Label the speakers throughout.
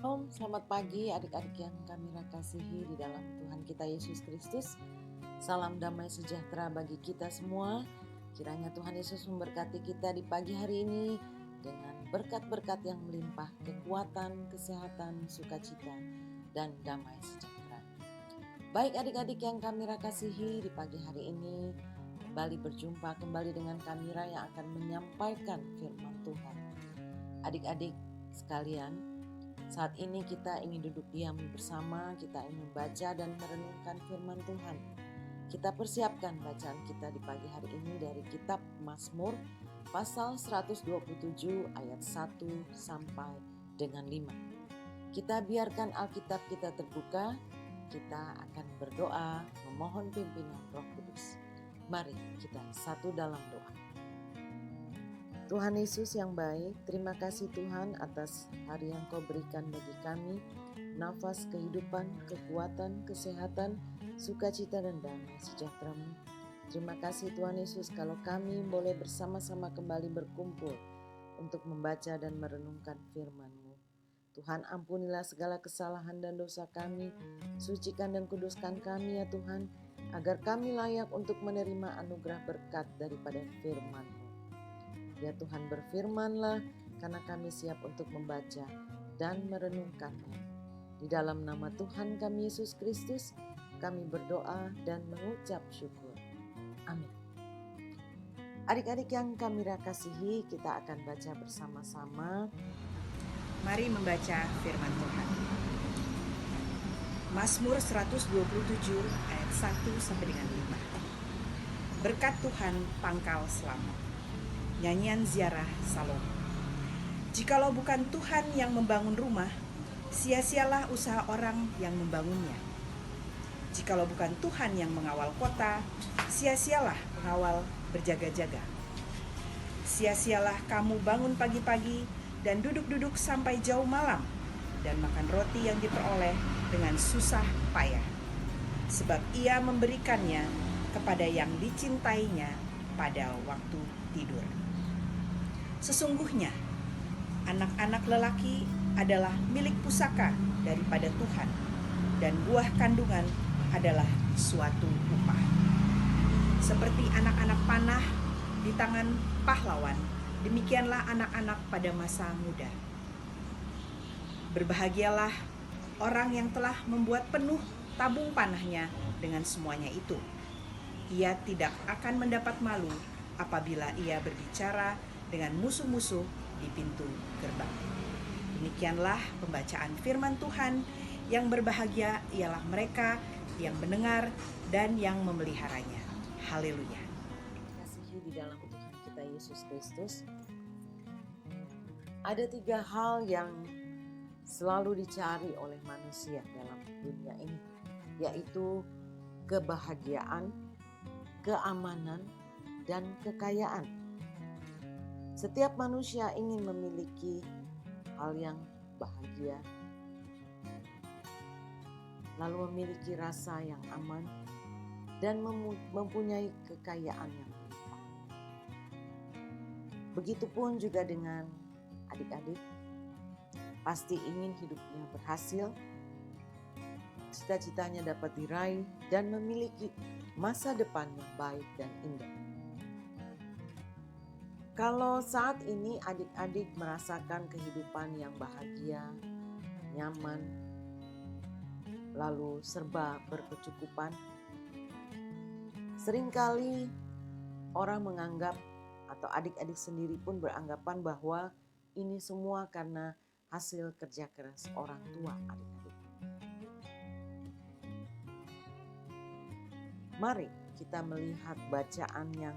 Speaker 1: Shalom, selamat pagi adik-adik yang kami kasihi di dalam Tuhan kita Yesus Kristus. Salam damai sejahtera bagi kita semua. Kiranya Tuhan Yesus memberkati kita di pagi hari ini dengan berkat-berkat yang melimpah, kekuatan, kesehatan, sukacita, dan damai sejahtera. Baik adik-adik yang kami kasihi, di pagi hari ini kembali berjumpa kembali dengan Kamira yang akan menyampaikan firman Tuhan. Adik-adik sekalian, saat ini kita ingin duduk diam bersama, kita ingin membaca dan merenungkan firman Tuhan. Kita persiapkan bacaan kita di pagi hari ini dari kitab Mazmur pasal 127 ayat 1 sampai dengan 5. Kita biarkan Alkitab kita terbuka, kita akan berdoa memohon pimpinan Roh Kudus. Mari kita satu dalam doa. Tuhan Yesus yang baik, terima kasih Tuhan atas hari yang Kau berikan bagi kami, nafas kehidupan, kekuatan, kesehatan, sukacita dan damai sejahtera-Mu. Terima kasih Tuhan Yesus kalau kami boleh bersama-sama kembali berkumpul untuk membaca dan merenungkan firman-Mu. Tuhan, ampunilah segala kesalahan dan dosa kami, sucikan dan kuduskan kami ya Tuhan, agar kami layak untuk menerima anugerah berkat daripada firman-Mu. Ya Tuhan, berfirmanlah karena kami siap untuk membaca dan merenungkannya. Di dalam nama Tuhan kami Yesus Kristus, kami berdoa dan mengucap syukur. Amin. Adik-adik yang kami kasihi, kita akan baca bersama-sama.
Speaker 2: Mari membaca firman Tuhan. Mazmur 127 ayat 1 sampai dengan 5. Berkat Tuhan pangkal selamat. Nyanyian ziarah Salomo. Jikalau bukan Tuhan yang membangun rumah, sia-sialah usaha orang yang membangunnya. Jikalau bukan Tuhan yang mengawal kota, sia-sialah pengawal berjaga-jaga. Sia-sialah kamu bangun pagi-pagi dan duduk-duduk sampai jauh malam, dan makan roti yang diperoleh dengan susah payah. Sebab ia memberikannya kepada yang dicintainya pada waktu tidur. Sesungguhnya anak-anak lelaki adalah milik pusaka daripada Tuhan, dan buah kandungan adalah suatu upah. Seperti anak-anak panah di tangan pahlawan, demikianlah anak-anak pada masa muda. Berbahagialah orang yang telah membuat penuh tabung panahnya dengan semuanya itu. Ia tidak akan mendapat malu apabila ia berbicara dengan musuh-musuh di pintu gerbang. Demikianlah pembacaan firman Tuhan. Yang berbahagia ialah mereka yang mendengar dan yang memeliharanya. Haleluya.
Speaker 1: Kasihi di dalam Tuhan kita Yesus Kristus. Ada 3 hal yang selalu dicari oleh manusia dalam dunia ini, yaitu kebahagiaan, keamanan, dan kekayaan. Setiap manusia ingin memiliki hal yang bahagia, lalu memiliki rasa yang aman, dan mempunyai kekayaan yang melimpah. Begitupun juga dengan adik-adik, pasti ingin hidupnya berhasil, cita-citanya dapat diraih, dan memiliki masa depan yang baik dan indah. Kalau saat ini adik-adik merasakan kehidupan yang bahagia, nyaman, lalu serba berkecukupan, seringkali orang menganggap atau adik-adik sendiri pun beranggapan bahwa ini semua karena hasil kerja keras orang tua adik-adik. Mari kita melihat bacaan yang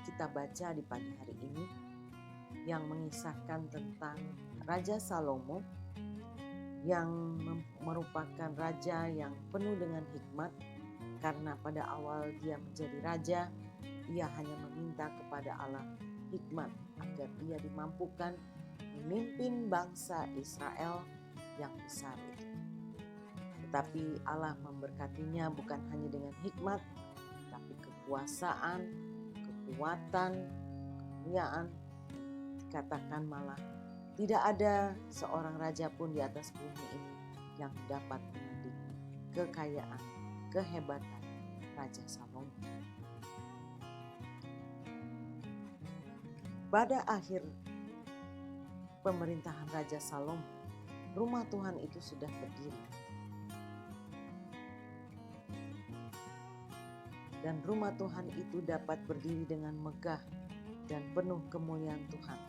Speaker 1: kita baca di pagi hari ini yang mengisahkan tentang Raja Salomo yang merupakan raja yang penuh dengan hikmat, karena pada awal dia menjadi raja, ia hanya meminta kepada Allah hikmat agar ia dimampukan memimpin bangsa Israel yang besar itu. Tetapi Allah memberkatinya bukan hanya dengan hikmat, tapi kekuasaan, kekuatan, kemuliaan, dikatakan malah Tidak ada seorang raja pun di atas bumi ini yang dapat menandingi kekayaan, kehebatan Raja Salomo. Pada akhir pemerintahan Raja Salomo, rumah Tuhan itu sudah berdiri. Dan rumah Tuhan itu dapat berdiri dengan megah dan penuh kemuliaan Tuhan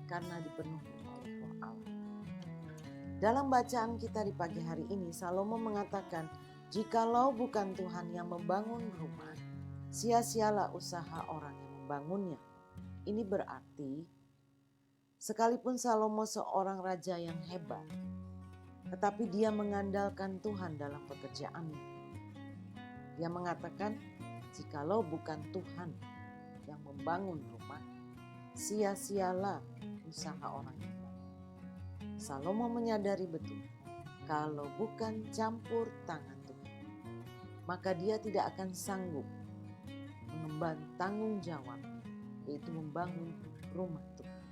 Speaker 1: karena dipenuhi oleh Roh Allah. Dalam bacaan kita di pagi hari ini, Salomo mengatakan, jikalau bukan Tuhan yang membangun rumah, sia-sialah usaha orang yang membangunnya. Ini berarti, sekalipun Salomo seorang raja yang hebat, tetapi dia mengandalkan Tuhan dalam pekerjaannya. Dia mengatakan, jikalau bukan Tuhan yang membangun rumah, sia-sialah usaha orang yang membangun. Salomo menyadari betul, kalau bukan campur tangan Tuhan, maka dia tidak akan sanggup mengemban tanggung jawab, yaitu membangun rumah Tuhan.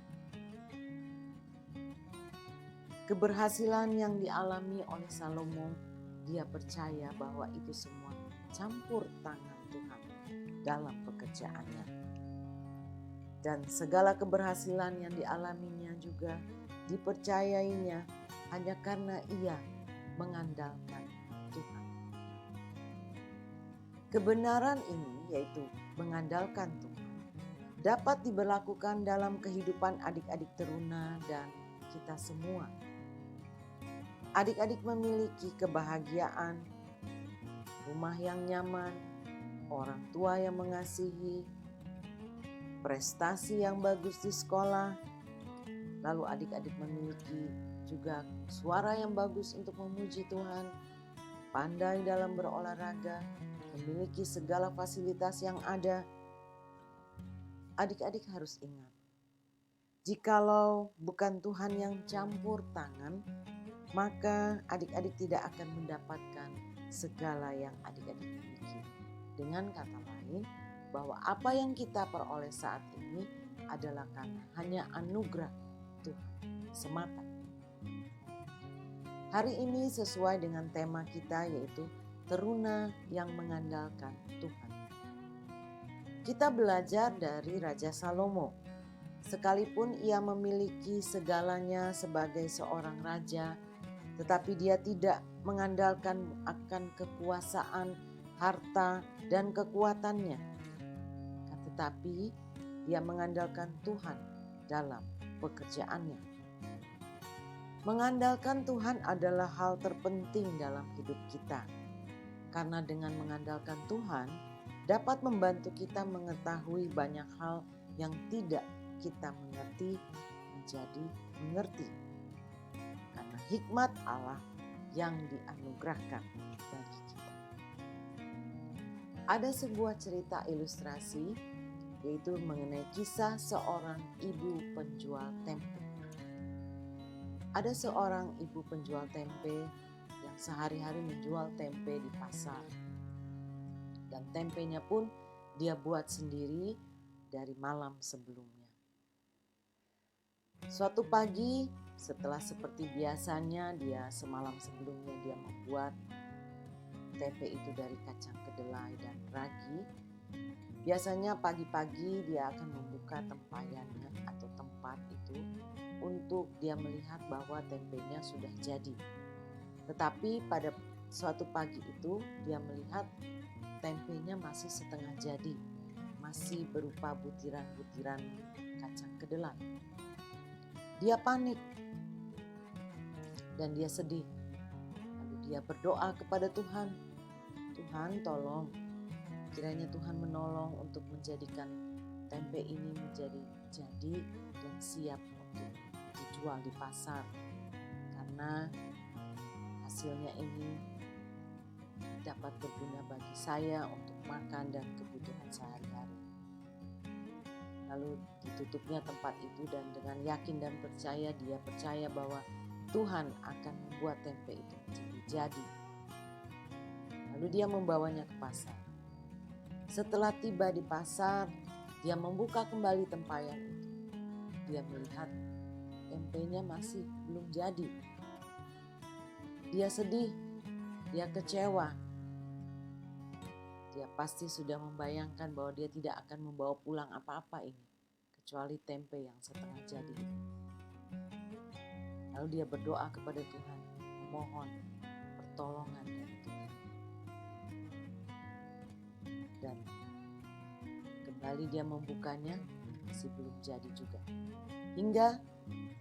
Speaker 1: Keberhasilan yang dialami oleh Salomo, dia percaya bahwa itu semua campur tangan Tuhan dalam pekerjaannya. Dan segala keberhasilan yang dialaminya juga dipercayainya hanya karena ia mengandalkan Tuhan. Kebenaran ini, yaitu mengandalkan Tuhan, dapat diberlakukan dalam kehidupan adik-adik teruna dan kita semua. Adik-adik memiliki kebahagiaan, rumah yang nyaman, orang tua yang mengasihi, prestasi yang bagus di sekolah, lalu adik-adik memiliki juga suara yang bagus untuk memuji Tuhan, pandai dalam berolahraga, memiliki segala fasilitas yang ada. Adik-adik harus ingat, jikalau bukan Tuhan yang campur tangan, maka adik-adik tidak akan mendapatkan segala yang adik-adik miliki. Dengan kata lain, bahwa apa yang kita peroleh saat ini adalah karena hanya anugerah Tuhan semata. Hari ini sesuai dengan tema kita, yaitu teruna yang mengandalkan Tuhan. Kita belajar dari Raja Salomo. Sekalipun ia memiliki segalanya sebagai seorang raja, tetapi dia tidak mengandalkan akan kekuasaan, harta, dan kekuatannya. Tetapi dia mengandalkan Tuhan dalam pekerjaannya. Mengandalkan Tuhan adalah hal terpenting dalam hidup kita. Karena dengan mengandalkan Tuhan dapat membantu kita mengetahui banyak hal yang tidak kita mengerti menjadi mengerti. Karena hikmat Allah yang dianugerahkan bagi kita. Ada sebuah cerita ilustrasi, yaitu mengenai kisah seorang ibu penjual tempe. Ada seorang ibu penjual tempe yang sehari-hari menjual tempe di pasar. Dan tempenya pun dia buat sendiri dari malam sebelumnya. Suatu pagi, setelah seperti biasanya dia semalam sebelumnya dia membuat tempe itu dari kacang kedelai dan ragi. Biasanya pagi-pagi dia akan membuka tempayannya atau tempat itu untuk dia melihat bahwa tempenya sudah jadi. Tetapi pada suatu pagi itu dia melihat tempenya masih setengah jadi, masih berupa butiran-butiran kacang kedelai. Dia panik dan dia sedih. Lalu dia berdoa kepada Tuhan, Tuhan tolong, kiranya Tuhan menolong untuk menjadikan tempe ini menjadi jadi dan siap untuk dijual di pasar. Karena hasilnya ini dapat berguna bagi saya untuk makan dan kebutuhan sehari-hari. Lalu ditutupnya tempat itu dan dengan yakin dan percaya, dia percaya bahwa Tuhan akan membuat tempe itu menjadi jadi. Lalu dia membawanya ke pasar. Setelah tiba di pasar, dia membuka kembali tempayan itu. Dia melihat tempenya masih belum jadi. Dia sedih, dia kecewa. Dia pasti sudah membayangkan bahwa dia tidak akan membawa pulang apa-apa ini, kecuali tempe yang setengah jadi. Lalu dia berdoa kepada Tuhan, memohon pertolongan dari Tuhan. Dan kembali dia membukanya, masih belum jadi juga. Hingga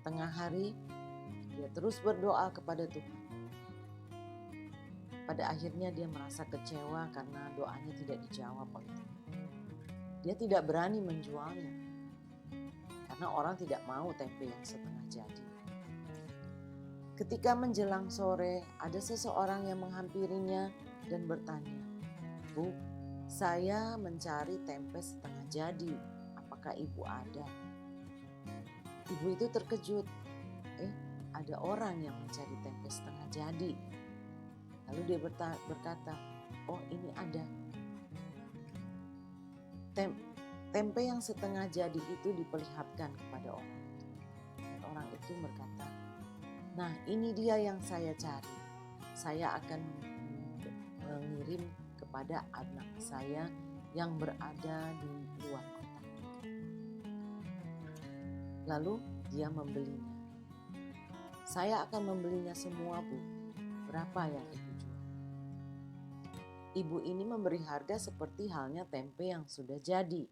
Speaker 1: tengah hari, dia terus berdoa kepada Tuhan. Pada akhirnya dia merasa kecewa karena doanya tidak dijawab oleh Tuhan. Dia tidak berani menjualnya, karena orang tidak mau tempe yang setengah jadi. Ketika menjelang sore, ada seseorang yang menghampirinya dan bertanya, "Bu, saya mencari tempe setengah jadi. Apakah ibu ada?" Ibu itu terkejut. Ada orang yang mencari tempe setengah jadi. Lalu dia berkata, "Oh, ini ada. Tempe yang setengah jadi itu diperlihatkan kepada orang itu." Dan orang itu berkata, "Nah, ini dia yang saya cari. Saya akan mengirim kepada anak saya yang berada di luar kota." Lalu dia membelinya. "Saya akan membelinya semua, Bu. Berapa yang ibu jual?" Ibu ini memberi harga seperti halnya tempe yang sudah jadi.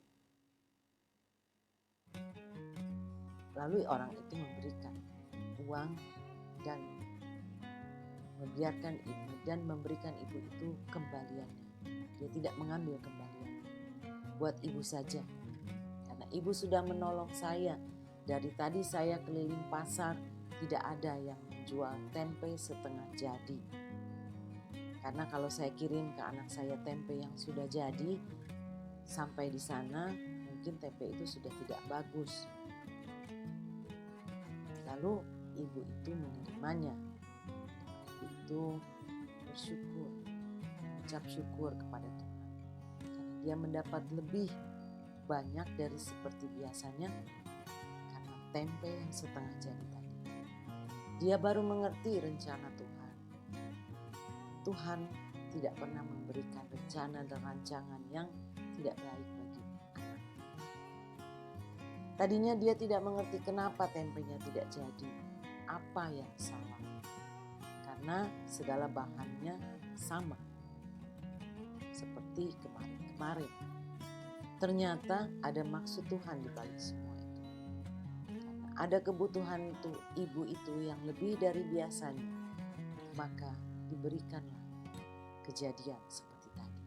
Speaker 1: Lalu orang itu memberikan uang dan membiarkan ibu dan memberikan ibu itu kembaliannya. Dia tidak mengambil kembaliannya. Buat ibu saja. Karena ibu sudah menolong saya. Dari tadi saya keliling pasar, tidak ada yang menjual tempe setengah jadi. Karena kalau saya kirim ke anak saya tempe yang sudah jadi, sampai di sana mungkin tempe itu sudah tidak bagus. Lalu ibu itu menerimanya. Ibu itu bersyukur, mengucap syukur kepada Tuhan. Karena dia mendapat lebih banyak dari seperti biasanya karena tempe yang setengah jadi tadi. Dia baru mengerti rencana Tuhan. Tuhan tidak pernah memberikan rencana dan rancangan yang tidak baik bagi anak. Tadinya dia tidak mengerti kenapa tempenya tidak jadi. Apa yang salah? Karena segala bahannya sama. Seperti kemarin-kemarin. Ternyata ada maksud Tuhan di balik semua itu. Karena ada kebutuhan itu, ibu itu yang lebih dari biasanya. Maka diberikanlah kejadian seperti tadi.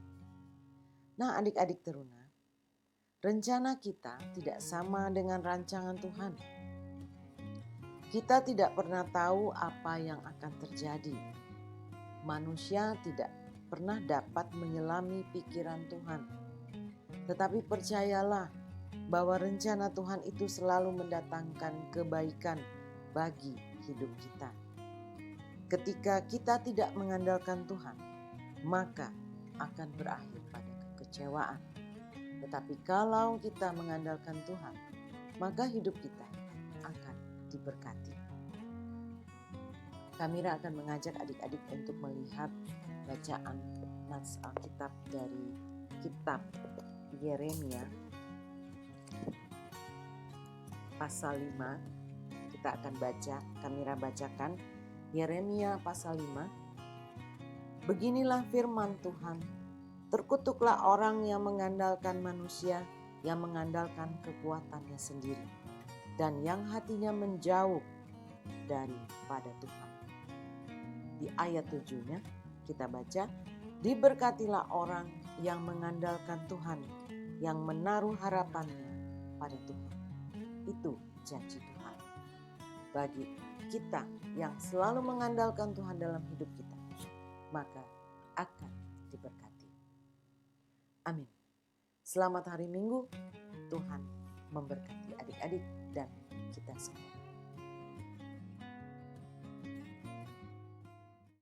Speaker 1: Nah, adik-adik teruna, rencana kita tidak sama dengan rancangan Tuhan. Kita tidak pernah tahu apa yang akan terjadi. Manusia tidak pernah dapat menyelami pikiran Tuhan. Tetapi percayalah bahwa rencana Tuhan itu selalu mendatangkan kebaikan bagi hidup kita. Ketika kita tidak mengandalkan Tuhan, maka akan berakhir pada kekecewaan. Tetapi kalau kita mengandalkan Tuhan, maka hidup kita akan diberkati. Kamira akan mengajak adik-adik untuk melihat bacaan nats Alkitab dari kitab Yeremia pasal 5. Kita akan baca, Kamira bacakan Yeremia pasal 5. Beginilah firman Tuhan, terkutuklah orang yang mengandalkan manusia, yang mengandalkan kekuatannya sendiri, dan yang hatinya menjauh daripada Tuhan. Di ayat 7-nya kita baca, diberkatilah orang yang mengandalkan Tuhan, yang menaruh harapannya pada Tuhan. Itu janji Tuhan bagi kita yang selalu mengandalkan Tuhan dalam hidup kita, maka akan diberkati. Amin. Selamat hari Minggu. Tuhan memberkati adik-adik dan kita semua.